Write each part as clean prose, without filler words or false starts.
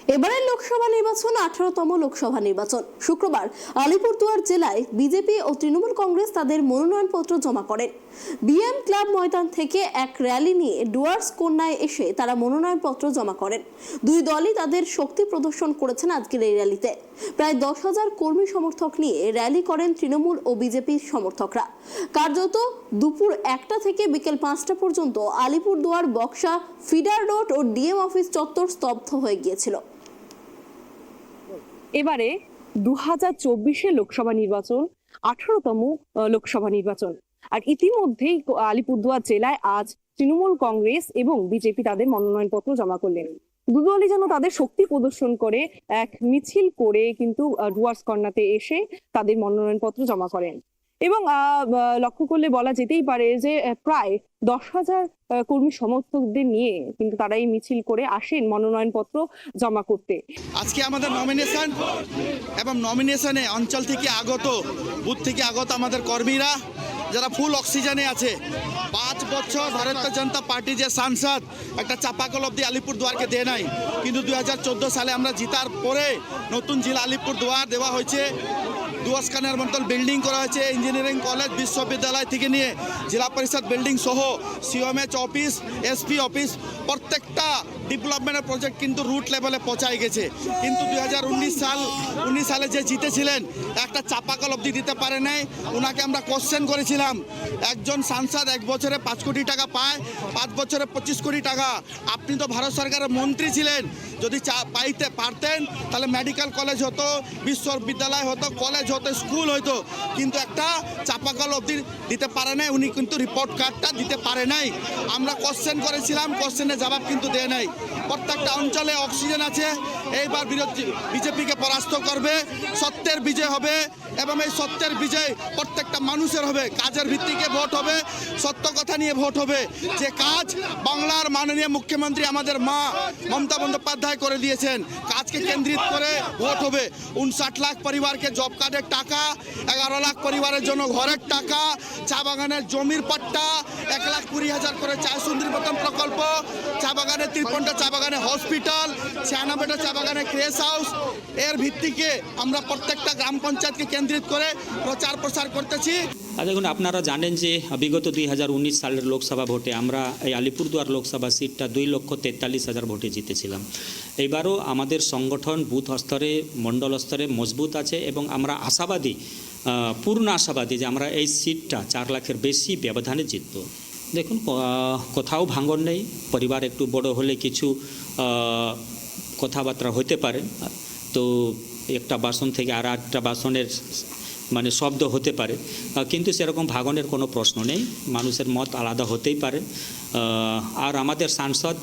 এবারের লোকসভা নির্বাচন 18তম লোকসভা নির্বাচন। শুক্রবার আলিপুরদুয়ার জেলায় বিজেপি ও তৃণমূল কংগ্রেস তাদের মনোনয়নপত্র জমা করেন। বিএম ক্লাব ময়দান থেকে এক র্যালি নিয়ে ডুয়ার্স কন্যায় এসে তারা মনোনয়নপত্র জমা করেন। দুই দলই তাদের শক্তি প্রদর্শন করেছেন আজকের এই র্যালিতে। প্রায় 10,000 কর্মী সমর্থক নিয়ে র্যালি করেন তৃণমূল ও বিজেপি সমর্থকরা। কার্যত দুপুর 1টা থেকে বিকেল 5টা পর্যন্ত আলিপুরদুয়ার, বক্সা, ফিডার রোড ও ডিএম অফিস চত্বর স্তব্ধ হয়ে গিয়েছিল। এবারে 2024 লোকসভা নির্বাচন 18তম লোকসভা নির্বাচন। আর ইতিমধ্যেই আলিপুরদুয়ার জেলায় আজ তৃণমূল কংগ্রেস এবং বিজেপি তাদের মনোনয়নপত্র জমা করলেন। দুদলই যেন তাদের শক্তি প্রদর্শন করে এক মিছিল করে কিন্তু ডুয়ার্স কর্নাতে এসে তাদের মনোনয়নপত্র জমা করেন। এবং লক্ষ্য করলে বলা যেতেই পারে যে প্রায় 10,000 কর্মী সমর্থকদের নিয়ে কিন্তু তারা এই মিছিল করে আসেন মনোনয়নপত্র জমা করতে। আজকে আমাদের নমিনেশন এবং নমিনেশনে অঞ্চল থেকে আগত, বুথ থেকে আগত আমাদের কর্মীরা যারা ফুল অক্সিজেনে আছে। 5 বছর ভারতীয় জনতা পার্টি যে সাংসদ একটা চাপাকল অব্দি আলিপুরদুয়ারকে দেয় নাই, কিন্তু 2014 সালে আমরা জিতার পরে নতুন জেলা আলিপুরদুয়ার দেওয়া হয়েছে। দুয়াসখানার মতন বিল্ডিং করা হয়েছে, ইঞ্জিনিয়ারিং কলেজ, বিশ্ববিদ্যালয় থেকে নিয়ে জেলা পরিষদ বিল্ডিং সহ সিওএমএইচ অফিস, এসপি অফিস, প্রত্যেকটা ডেভেলপমেন্টের প্রজেক্ট কিন্তু রুট লেভেলে পৌঁছায় গেছে। কিন্তু 2019 সালে যে জিতেছিলেন একটা চাপাকল অবধি দিতে পারে নাই। ওনাকে আমরা কোশ্চেন করেছিলাম, একজন সাংসদ 1 বছরে 5 কোটি টাকা পায়, 5 বছরে 25 কোটি টাকা। আপনি তো ভারত সরকারের মন্ত্রী ছিলেন, যদি পাইতে পারতেন তাহলে মেডিকেল কলেজ হতো, বিশ্ববিদ্যালয় হতো, কলেজ হতো, স্কুল হতো, কিন্তু একটা চাপাকল অবধি দিতে পারে নাই। উনি কিন্তু রিপোর্ট কার্ডটা দিতে পারে নাই। আমরা কোশ্চেন করেছিলাম, কোশ্চেনের জবাব কিন্তু দেয় নাই। প্রত্যেকটা অঞ্চলে অক্সিজেন আছে। এইবার বিজেপিকে পরাস্ত করবে, সত্যের বিজয় হবে এবং এই সত্যের বিজয় প্রত্যেকটা মানুষের হবে। কাজের ভিত্তিকে ভোট হবে, সত্য কথা নিয়ে ভোট হবে। যে কাজ বাংলার মাননীয় মুখ্যমন্ত্রী আমাদের মা মমতা বন্দ্যোপাধ্যায় করে দিয়েছেন, কাজকে কেন্দ্রিত করে ভোট হবে। 59 লাখ পরিবারকে জব কার্ডের টাকা, 11 লাখ পরিবারের জন্য ঘরের টাকা, চা বাগানের জমির পাট্টা, 1,20,000 করে চা সুন্দরী প্রথম প্রকল্প, চা বাগানের 53টা চা বাগানে হসপিটাল, 96টা চা বাগানে ক্রেস হাউস। এর ভিত্তিকে আমরা প্রত্যেকটা গ্রাম পঞ্চায়েতকে কেন্দ্রিত করে প্রচার প্রসার করতেছি। দেখুন, আপনারা জানেন যে বিগত 2019 সালের লোকসভা ভোটে আমরা এই আলিপুরদুয়ার লোকসভা সিটটা 2,43,000 ভোটে জিতেছিলাম। এবারও আমাদের সংগঠন বুথ স্তরে, মণ্ডল স্তরে মজবুত আছে এবং আমরা আশাবাদী, পূর্ণ আশাবাদী যে আমরা এই সিটটা 4 লাখের বেশি ব্যবধানে জিতব। দেখুন, কোথাও ভাঙন নেই। পরিবার একটু বড় হলে কিছু কথাবার্তা হতে পারে, তো একটা বাসন থেকে আর একটা বাসনের মানে শব্দ হতে পারে, কিন্তু সেরকম ভাঙনের কোনো প্রশ্ন নেই। মানুষের মত আলাদা হতেই পারে। আর আমাদের সাংসদ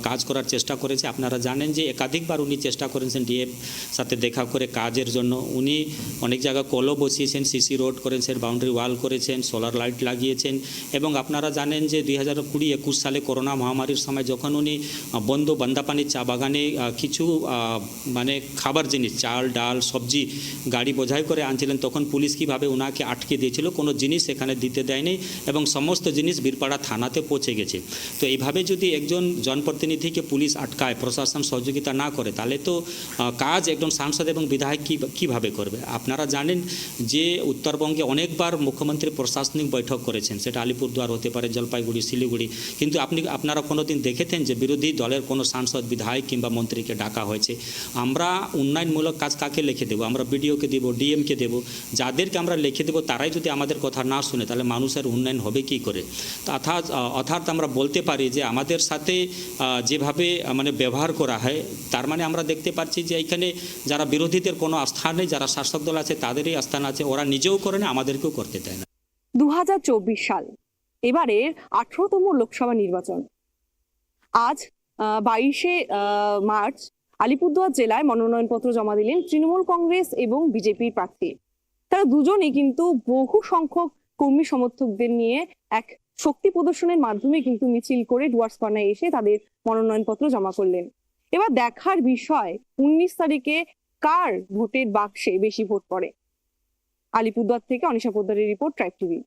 কাজ করার চেষ্টা করেছে। আপনারা জানেন যে একাধিকবার উনি চেষ্টা করেছেন ডিএম সাথে দেখা করে কাজের জন্য। উনি অনেক জায়গায় কলও বসিয়েছেন, সিসি রোড করেছেন, বাউন্ডারি ওয়াল করেছেন, সোলার লাইট লাগিয়েছেন। এবং আপনারা জানেন যে 2020-21 সালে করোনা মহামারীর সময় যখন উনি বান্দাপানির চা বাগানে কিছু মানে খাবার জিনিস, চাল, ডাল, সবজি গাড়ি বোঝাই করে আনছিলেন, তখন পুলিশ কীভাবে ওনাকে আটকে দিয়েছিল, কোনো জিনিস এখানে দিতে দেয়নি এবং সমস্ত জিনিস বীরপাড়া থানাতে পৌঁছে গেছে। তো এইভাবে যদি একজন জনপ্রতিনিধিকে পুলিশ আটকায়, প্রশাসন সহযোগিতা না করে, তাহলে তো কাজ একজন সাংসদ এবং বিধায়ক কীভাবে করবে? আপনারা জানেন যে উত্তরবঙ্গে অনেকবার মুখ্যমন্ত্রী প্রশাসনিক বৈঠক করেছেন, সেটা আলিপুরদুয়ার হতে পারে, জলপাইগুড়ি, শিলিগুড়ি, কিন্তু আপনারা কোনোদিন দেখেছেন যে বিরোধী দলের কোনো সাংসদ, বিধায়ক কিংবা মন্ত্রীকে ডাকা হয়েছে? আমরা উন্নয়নমূলক কাজ কাকে লিখে দেবো? আমরা বিডিওকে দেবো, ডিএমকে দেবো। যাদেরকে আমরা লিখে দেবো তারাই যদি আমাদের কথা না শুনে, তাহলে মানুষের উন্নয়ন হবে কি করে? অর্থাৎ আমরা বলতে পারি যে আমাদের সাথে যেভাবে মানে ব্যবহার করা হয়, তার মানে আমরা দেখতে পাচ্ছি যে এখানে যারা বিরোধীদের কোনো আস্থা নেই, যারা শাসক দল আছে তাদেরই আস্থান আছে। ওরা নিজেও করে না, আমাদেরকেও করতে দেয় না। 2024 সাল, এবারের 18তম লোকসভা নির্বাচন। আজ 22শে মার্চ আলিপুরদুয়ার জেলায় মনোনয়নপত্র জমা দিলেন তৃণমূল কংগ্রেস এবং বিজেপির প্রার্থী। তারা দুজনেই কিন্তু বহু সংখ্যক কর্মী সমর্থকদের নিয়ে এক শক্তি প্রদর্শনের মাধ্যমে কিন্তু মিছিল করে ডুয়ার্স কর্নায় এসে তাদের মনোনয়নপত্র জমা করলেন। এবার দেখার বিষয় 19 তারিখে কার ভোটের বাক্সে বেশি ভোট পড়ে। আলিপুরদুয়ার থেকে অনিশা পোদ্দারের রিপোর্ট, ট্রাইব টিভি।